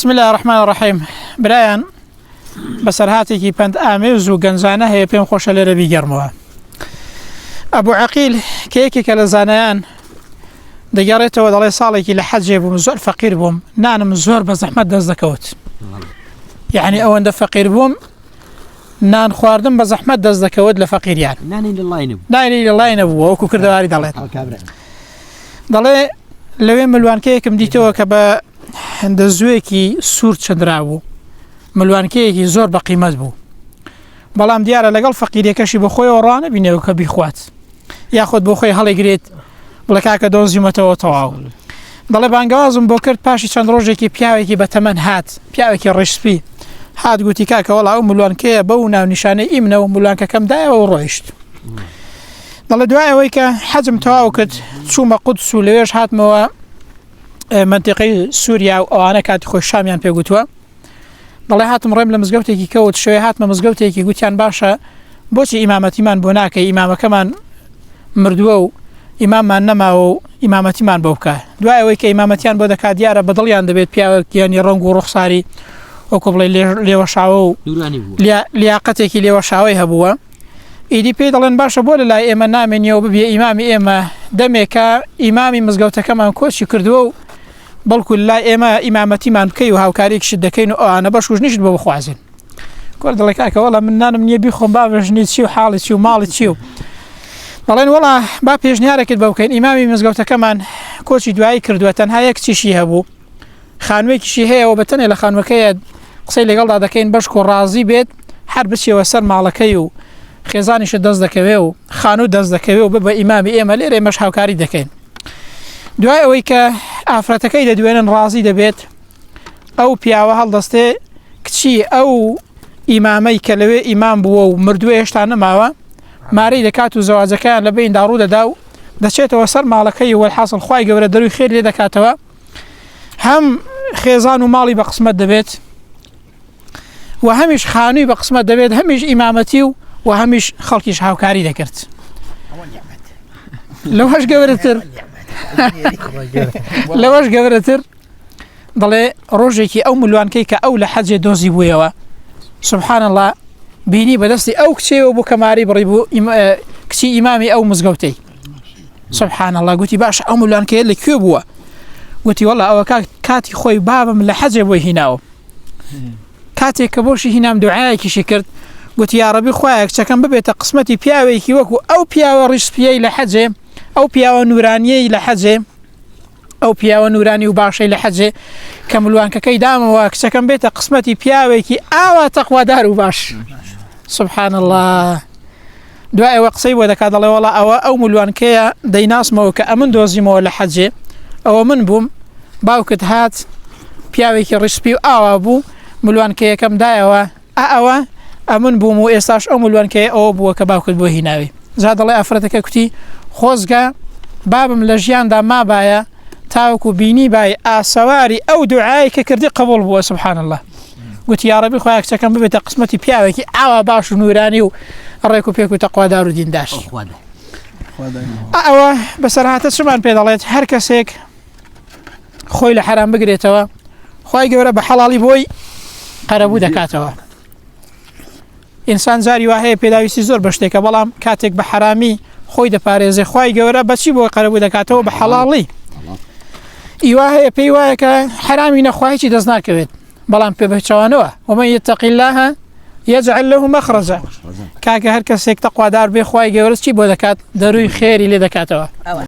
بسم الله الرحمن الرحيم. برايان بسرهاتي بنت آميز وجنزانة هي بين خوش لربي جرموا. أبو عقيل كيكي كالزانيان دجارته ودلي صالك لحج بمزور فقير بوم نان مزور بزحمة دزكوت. يعني أو عند فقير بوم نان خواردم بزحمة دزكوت لفقير يعني. ناني لله ينبو. ناني لله ينبو وكو كردواري دلي. دلي لوين ملوان كيكم ديتو كبا عند الزويكي سور تشدراو ملوان كيكي زور بقيمت بو بلام ديارة لقل فقير يكشي بخوي ورانا بينيو كبيخوات ياخد بخوي هالي قريت بلكاك دوزي متوتواو دلي بانقوازم بوكرت باشي چند روجيكي بياويكي بتمن هات بياويكي رشبي هات قوتي كاكا ولا ملوان كي بونا ونشاني إمنا وملوان كم دايا ورويشت دلي دواعي ويكا حجم تواوكت تشوما قدس ولويش هات موا منطقي سوريا أو أنا كانت خوش شاميان بيقولوا ضلي هاتم ريم لمزجوتي كوت شوي هاتم مزجوتي كي قلت يعني باشا بوشي إمامتي من بناك إمامة كمان مردوو إمام ما نما أو إمامتي من بوكا دواء ويك إمامتيان بودك ديارة بدليان دبيت بيا يعني رنجو رخصاري وقبل لي وشاو لياقتك لي وشاوي هبوا إيدي بيدلن باشا بول لا إما نامن يو ببي إمامي إما دمك إمامي مزجوتك كمان كوتش كردوو بلكو لا إمامتي من كيو هاو كاريك شدة كينو أنا بشوش نشد بخوازن كورد لك هكا والله من أنا من يبي خم باب جنيد شيو حالي شيو مالي شيو والله والله باب يجنيارة كده بوكين إمامي مزجوته كمان كوتش دعاء كردوة هاي كتشي هبو خانوي كشي هي وبتني لخانوي كيد قصي لي قلدا دكين بشكو راضي بيت حرب شي وسر مع كيو خزاني شد دز دكيو خانو دز دكيو بابا إمامي إما ليري مش هاو كاري دكين دعاء ويكا ئافرەتەکەی دەدوێنن ڕازی دەبێت ئەو پیاوە هەڵدەستێ کچی ئەو ئیمامەی کە لەوێ ئیمام بووە و مردووە هێشتا نەماوە مارەی دەکات و زەواجەکەیان لە بیندا ڕوو دەدا و دەچێتەوە سەر ماڵەکەی وەلحاصل خوای گەورە دەروی خێر لێ دەکاتەوە هەم خێزان و ماڵی بە قسمەت دەبێت و هەمیش خانووی بە قسمەت دەبێت هەمیش ئیمامەتی و هەمیش خەڵکیش هاوکاری دەکرد لەوەش گەورەتر لەوەش گەورەتر دەڵێ ڕۆژێکی ئەو ملوانکەی کە ئەو لە حەجێ دۆزی بوویەوە سبحان الله بینی بەدەستی ئەو کچێەوە بوو کە ماری بڕی بوو کچی ئیمامی ئەو مزگەوتەی سبحان الله گوتی باش ئەو ملوانکەیە لەکوێ بووە گوتی وەڵا ئەوە کاتی خۆی بابم لە حەجێ بۆی هیناوە کاتێک کە بۆشی هینام دوعایەکیشی کرد گوتی یا ڕەبی خوایە کچەکەم ببێتە قسمەتی پیاوێکی وەکو ئەو پیاوە ڕیشپیەی لە حەجێ أو بياو نورانية لحجة أو بياو نوراني وباشي لحجة كملوان كي دام وكسكن بيت قسمتي بياوي كي أو تقوى دار وباش سبحان الله دعاء وقصي وذاك هذا الله والله أو ملوان كي ديناس مو كأمن دوزي مو لحجة أو من بوم باوكت هات بياوي كي رشبي أو أبو ملوان كي كم دايوا أو أمن بوم وإستاش أو ملوان كي أو بو كباوكت بو هناوي زاد الله أفرتك كتي خۆزگە بابم لە ژیاندا مابایە تاوەکو بینی بای ئاسەواری ئەو دوعای کە کردی قبول بووە سبحان الله گوتی یا ڕەبی خۆی کچەکەم ببێتە قسمەتی پیاوێکی ئاوا باش و نورانی و ڕێک و پێک و تەقوادار و دیندار ئەوە بەسەرهاتە چمان پێ دەڵێت هەر کەسێک خۆی لە حرام بگرێتەوە خوای گەورە بە حەڵاڵی بۆی قەرەبوو دەکاتەوە ئینسان جاری وا هەیە پێداویستی زۆر بە شتێکە بەڵام کاتێک بە حرامی خۆی دەپارێزێ خوای گەورە بەچی بۆ قەرەبوو دەکاتەوە بە حەڵاڵی ئیوا هەیە پێی وایە کە حرامی نەخوایکی دەست ناکەوێت بەڵام پێ بەچەوانەوە ومن يتق الله يجعل له مخرجا کاکە هەر کەسێک تەقوادار بێ خوای گەورە چی بۆ دەکات دەروی خێری لێ دەکاتەوە